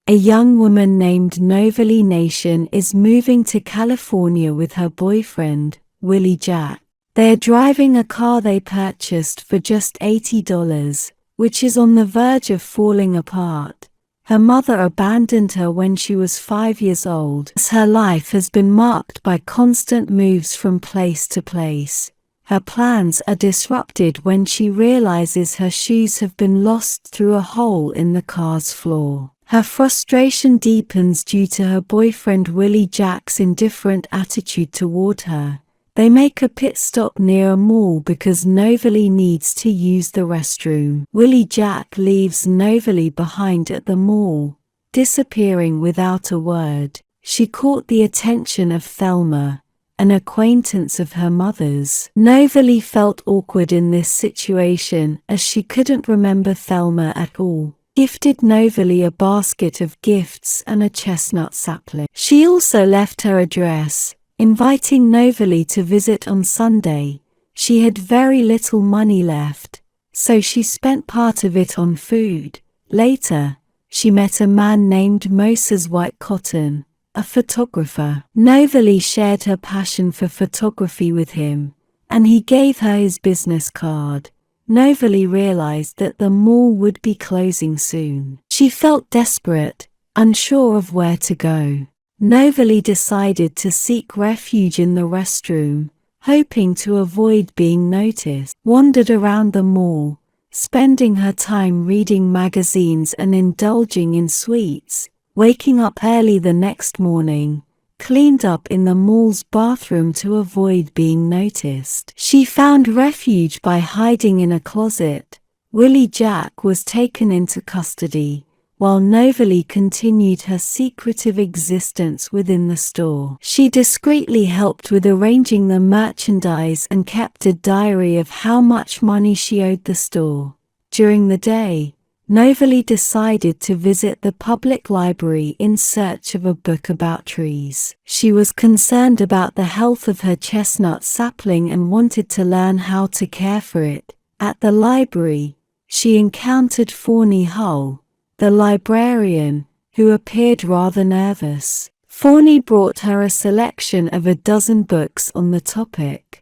A young woman named Novalee Nation is moving to California with her boyfriend, Willie Jack. They are driving a car they purchased for just $80, which is on the verge of falling apart. Her mother abandoned her when she was 5 years old. Her life has been marked by constant moves from place to place. Her plans are disrupted when she realizes her shoes have been lost through a hole in the car's floor. Her frustration deepens due to her boyfriend Willie Jack's indifferent attitude toward her. They make a pit stop near a mall because Novalee needs to use the restroom. Willie Jack leaves Novalee behind at the mall, disappearing without a word. She caught the attention of Thelma, an acquaintance of her mother's. Novalee felt awkward in this situation as she couldn't remember Thelma at all. Gifted Novalee a basket of gifts and a chestnut sapling. She also left her address, inviting Novalee to visit on Sunday. She had very little money left, so she spent part of it on food. Later, she met a man named Moses White Cotton, a photographer. Novalee shared her passion for photography with him, and he gave her his business card. Novalee realized that the mall would be closing soon. She felt desperate, unsure of where to go. Novalee decided to seek refuge in the restroom, hoping to avoid being noticed. Wandered around the mall, spending her time reading magazines and indulging in sweets. Waking up early the next morning, cleaned up in the mall's bathroom to avoid being noticed. She found refuge by hiding in a closet. Willie Jack was taken into custody, while Novalee continued her secretive existence within the store. She discreetly helped with arranging the merchandise and kept a diary of how much money she owed the store. During the day, Novalee decided to visit the public library in search of a book about trees. She was concerned about the health of her chestnut sapling and wanted to learn how to care for it. At the library, she encountered Fawny Hull, the librarian, who appeared rather nervous. Fawny brought her a selection of a dozen books on the topic.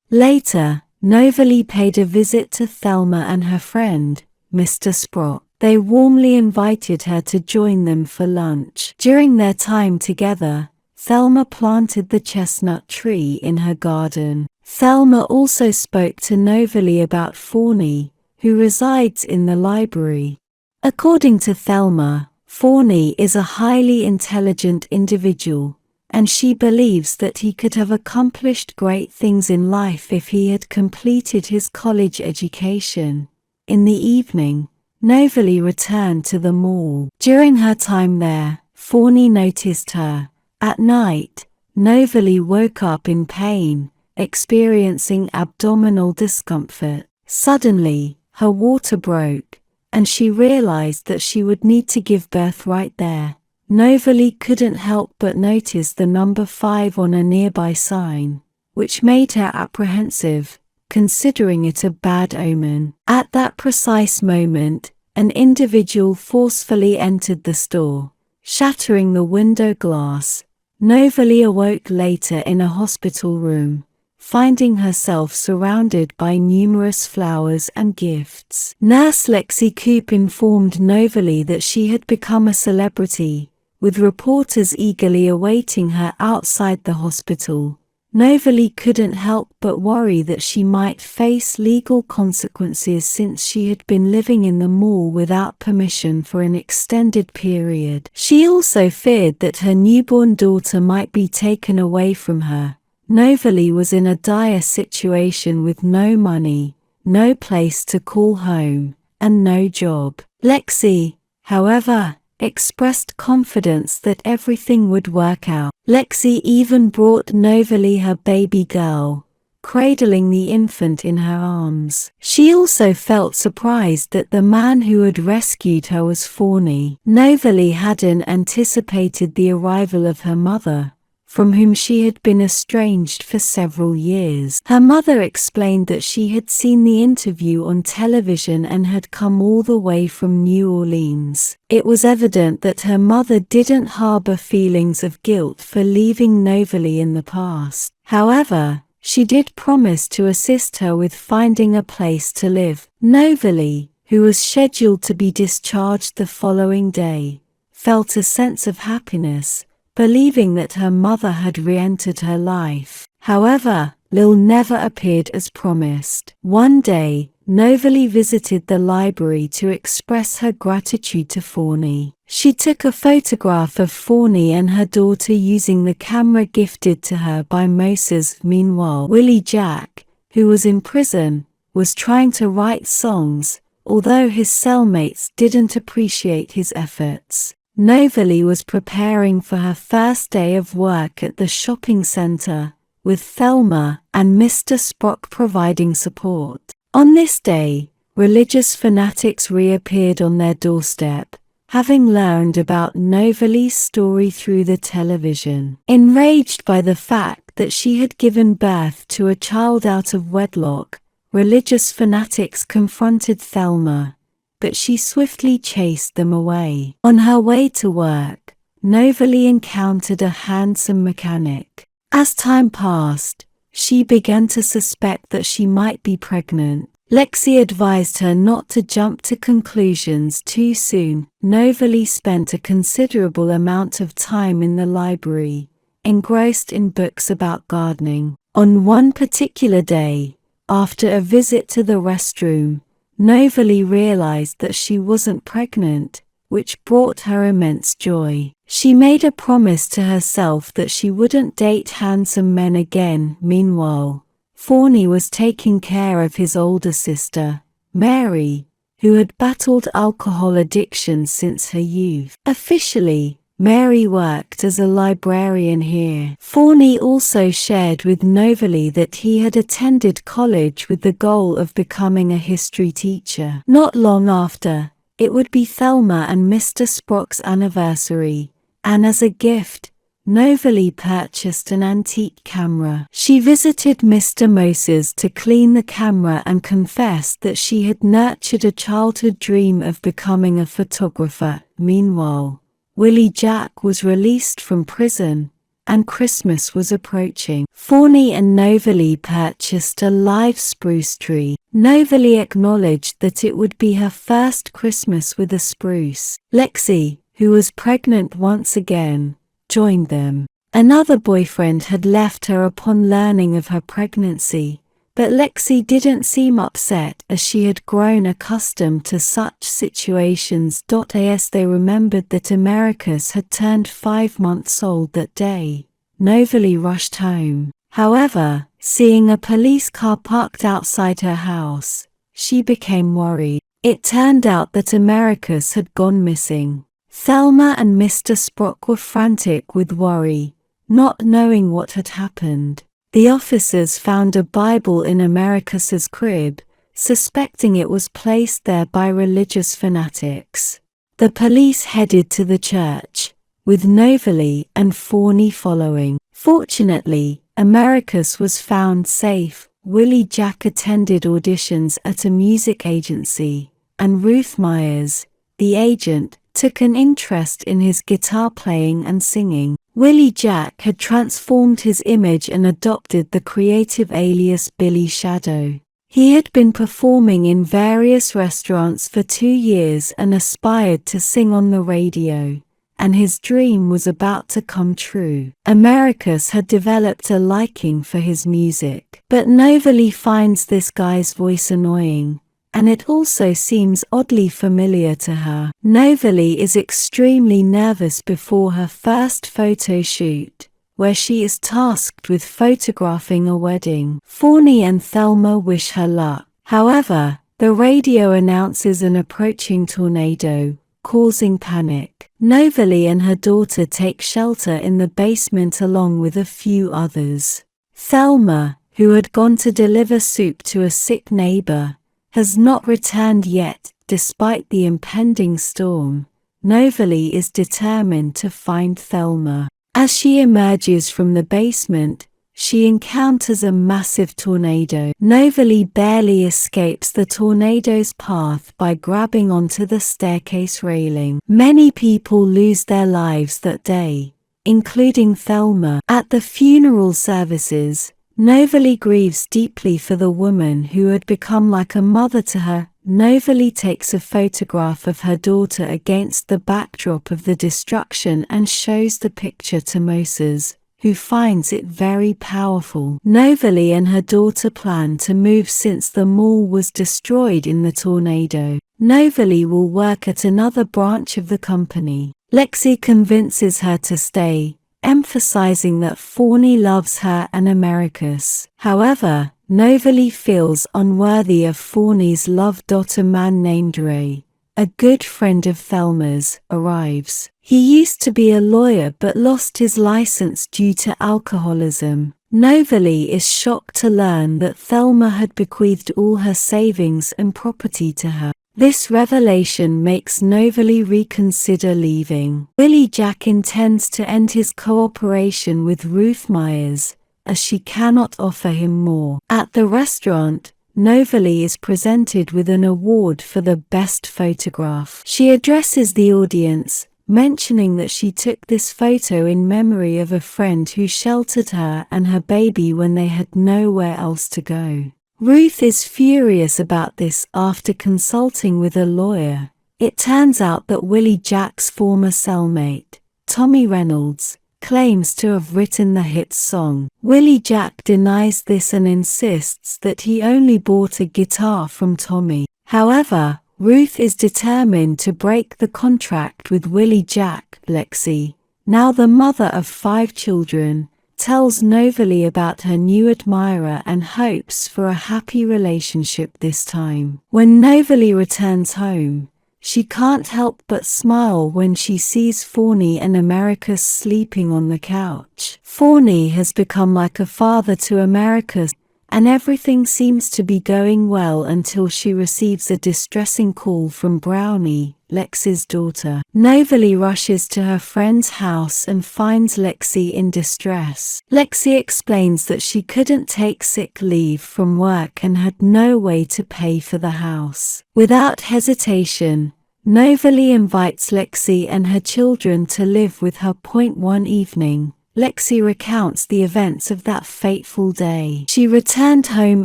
Later, Novalee paid a visit to Thelma and her friend, Mr. Sprott. They warmly invited her to join them for lunch. During their time together, Thelma planted the chestnut tree in her garden. Thelma also spoke to Novalee about Fawny, who resides in the library. According to Thelma, Fawny is a highly intelligent individual, and she believes that he could have accomplished great things in life if he had completed his college education. In the evening, Novalee returned to the mall. During her time there, Fawny noticed her. At night, Novalee woke up in pain, experiencing abdominal discomfort. Suddenly, her water broke, and she realized that she would need to give birth right there. Novalee couldn't help but notice the number 5 on a nearby sign, which made her apprehensive, considering it a bad omen. At that precise moment, an individual forcefully entered the store, shattering the window glass. Novalee awoke later in a hospital room, finding herself surrounded by numerous flowers and gifts. Nurse Lexi Coop informed Novalee that she had become a celebrity, with reporters eagerly awaiting her outside the hospital. Novalee couldn't help but worry that she might face legal consequences since she had been living in the mall without permission for an extended period. She also feared that her newborn daughter might be taken away from her. Novalee was in a dire situation with no money, no place to call home, and no job. Lexi, however, expressed confidence that everything would work out. Lexi even brought Novalee her baby girl, cradling the infant in her arms. She also felt surprised that the man who had rescued her was Fawny. Novalee hadn't anticipated the arrival of her mother, from whom she had been estranged for several years. Her mother explained that she had seen the interview on television and had come all the way from New Orleans. It was evident that her mother didn't harbor feelings of guilt for leaving Novalee in the past. However, she did promise to assist her with finding a place to live. Novalee, who was scheduled to be discharged the following day, felt a sense of happiness, believing that her mother had re-entered her life. However, Lil never appeared as promised. One day, Novalee visited the library to express her gratitude to Forney. She took a photograph of Forney and her daughter using the camera gifted to her by Moses. Meanwhile, Willie Jack, who was in prison, was trying to write songs, although his cellmates didn't appreciate his efforts. Novalee was preparing for her first day of work at the shopping center, with Thelma and Mr. Sprock providing support. On this day, religious fanatics reappeared on their doorstep, having learned about Novalee's story through the television. Enraged by the fact that she had given birth to a child out of wedlock, religious fanatics confronted Thelma, but she swiftly chased them away. On her way to work, Novalee encountered a handsome mechanic. As time passed, she began to suspect that she might be pregnant. Lexi advised her not to jump to conclusions too soon. Novalee spent a considerable amount of time in the library, engrossed in books about gardening. On one particular day, after a visit to the restroom, Novalee realized that she wasn't pregnant, which brought her immense joy. She made a promise to herself that she wouldn't date handsome men again. Meanwhile, Forney was taking care of his older sister, Mary, who had battled alcohol addiction since her youth. Officially, Mary worked as a librarian here. Forney also shared with Novalee that he had attended college with the goal of becoming a history teacher. Not long after, it would be Thelma and Mr. Sprock's anniversary, and as a gift, Novalee purchased an antique camera. She visited Mr. Moses to clean the camera and confessed that she had nurtured a childhood dream of becoming a photographer. Meanwhile, Willie Jack was released from prison, and Christmas was approaching. Forney and Novalee purchased a live spruce tree. Novalee acknowledged that it would be her first Christmas with a spruce. Lexi, who was pregnant once again, joined them. Another boyfriend had left her upon learning of her pregnancy, but Lexi didn't seem upset as she had grown accustomed to such situations. As they remembered that Americus had turned 5 months old that day, Novalee rushed home. However, seeing a police car parked outside her house, she became worried. It turned out that Americus had gone missing. Thelma and Mr. Sprock were frantic with worry, not knowing what had happened. The officers found a Bible in Americus's crib, suspecting it was placed there by religious fanatics. The police headed to the church, with Novalee and Forney following. Fortunately, Americus was found safe. Willie Jack attended auditions at a music agency, and Ruth Myers, the agent, took an interest in his guitar playing and singing. Willie Jack had transformed his image and adopted the creative alias Billy Shadow. He had been performing in various restaurants for 2 years and aspired to sing on the radio, and his dream was about to come true. Americus had developed a liking for his music, but Novalee finds this guy's voice annoying, and it also seems oddly familiar to her. Novalee is extremely nervous before her first photo shoot, where she is tasked with photographing a wedding. Forney and Thelma wish her luck. However, the radio announces an approaching tornado, causing panic. Novalee and her daughter take shelter in the basement along with a few others. Thelma, who had gone to deliver soup to a sick neighbor, has not returned yet. Despite the impending storm, Novalee is determined to find Thelma. As she emerges from the basement, she encounters a massive tornado. Novalee barely escapes the tornado's path by grabbing onto the staircase railing. Many people lose their lives that day, including Thelma. At the funeral services, Novalee grieves deeply for the woman who had become like a mother to her. Novalee takes a photograph of her daughter against the backdrop of the destruction and shows the picture to Moses, who finds it very powerful. Novalee and her daughter plan to move since the mall was destroyed in the tornado. Novalee will work at another branch of the company. Lexi convinces her to stay, emphasizing that Forney loves her and Americus. However, Novalee feels unworthy of Forney's love. A man named Ray, a good friend of Thelma's, arrives. He used to be a lawyer but lost his license due to alcoholism. Novalee is shocked to learn that Thelma had bequeathed all her savings and property to her. This revelation makes Novalee reconsider leaving. Willie Jack intends to end his cooperation with Ruth Myers, as she cannot offer him more. At the restaurant, Novalee is presented with an award for the best photograph. She addresses the audience, mentioning that she took this photo in memory of a friend who sheltered her and her baby when they had nowhere else to go. Ruth is furious about this. After consulting with a lawyer, it turns out that Willie Jack's former cellmate, Tommy Reynolds, claims to have written the hit song. Willie Jack denies this and insists that he only bought a guitar from Tommy. However, Ruth is determined to break the contract with Willie Jack. Lexi, now the mother of 5 children, tells Novalee about her new admirer and hopes for a happy relationship this time. When Novalee returns home, she can't help but smile when she sees Forney and Americus sleeping on the couch. Forney has become like a father to Americus, and everything seems to be going well until she receives a distressing call from Brownie, Lexi's daughter. Novalee rushes to her friend's house and finds Lexi in distress. Lexi explains that she couldn't take sick leave from work and had no way to pay for the house. Without hesitation, Novalee invites Lexi and her children to live with her. One evening, Lexi recounts the events of that fateful day. She returned home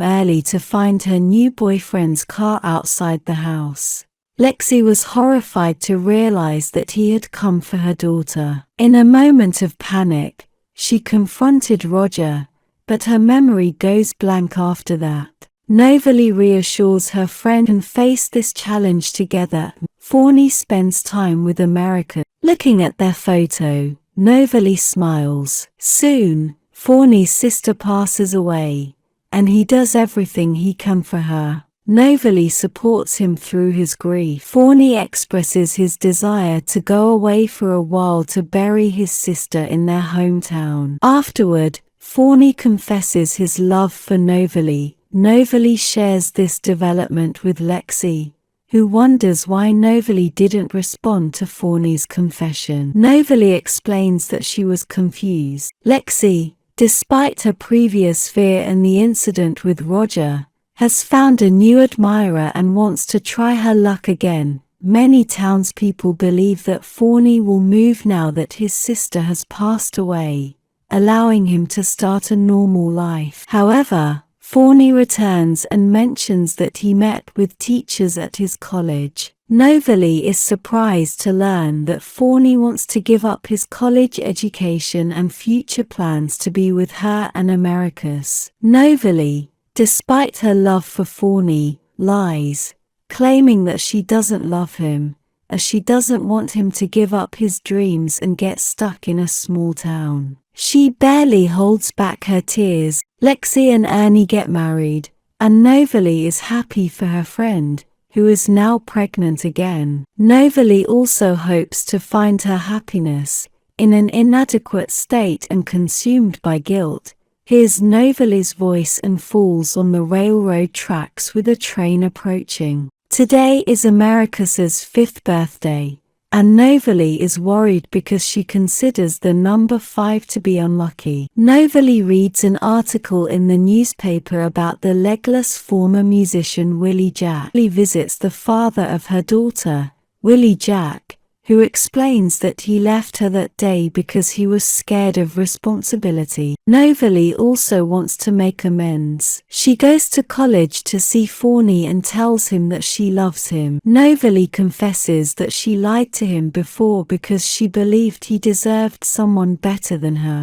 early to find her new boyfriend's car outside the house. Lexi was horrified to realize that he had come for her daughter. In a moment of panic, she confronted Roger, but her memory goes blank after that. Novalee reassures her friend and face this challenge together. Forney spends time with America. Looking at their photo, Novalee smiles. Soon, Forney's sister passes away, and he does everything he can for her. Novalee supports him through his grief. Forney expresses his desire to go away for a while to bury his sister in their hometown. Afterward, Forney confesses his love for Novalee. Novalee shares this development with Lexi, who wonders why Novalee didn't respond to Forney's confession. Novalee explains that she was confused. Lexi, despite her previous fear and the incident with Roger, has found a new admirer and wants to try her luck again. Many townspeople believe that Forney will move now that his sister has passed away, allowing him to start a normal life. However, Forney returns and mentions that he met with teachers at his college. Novalee is surprised to learn that Forney wants to give up his college education and future plans to be with her and Americus. Novalee, despite her love for Forney, lies, claiming that she doesn't love him, as she doesn't want him to give up his dreams and get stuck in a small town. She barely holds back her tears. Lexi and Ernie get married, and Novalee is happy for her friend, who is now pregnant again. Novalee also hopes to find her happiness, in an inadequate state and consumed by guilt, hears Novalee's voice and falls on the railroad tracks with a train approaching. Today is Americus's 5th birthday, and Novalee is worried because she considers the number 5 to be unlucky. Novalee reads an article in the newspaper about the legless former musician Willie Jack. She visits the father of her daughter, Willie Jack, who explains that he left her that day because he was scared of responsibility. Novalee also wants to make amends. She goes to college to see Forney and tells him that she loves him. Novalee confesses that she lied to him before because she believed he deserved someone better than her.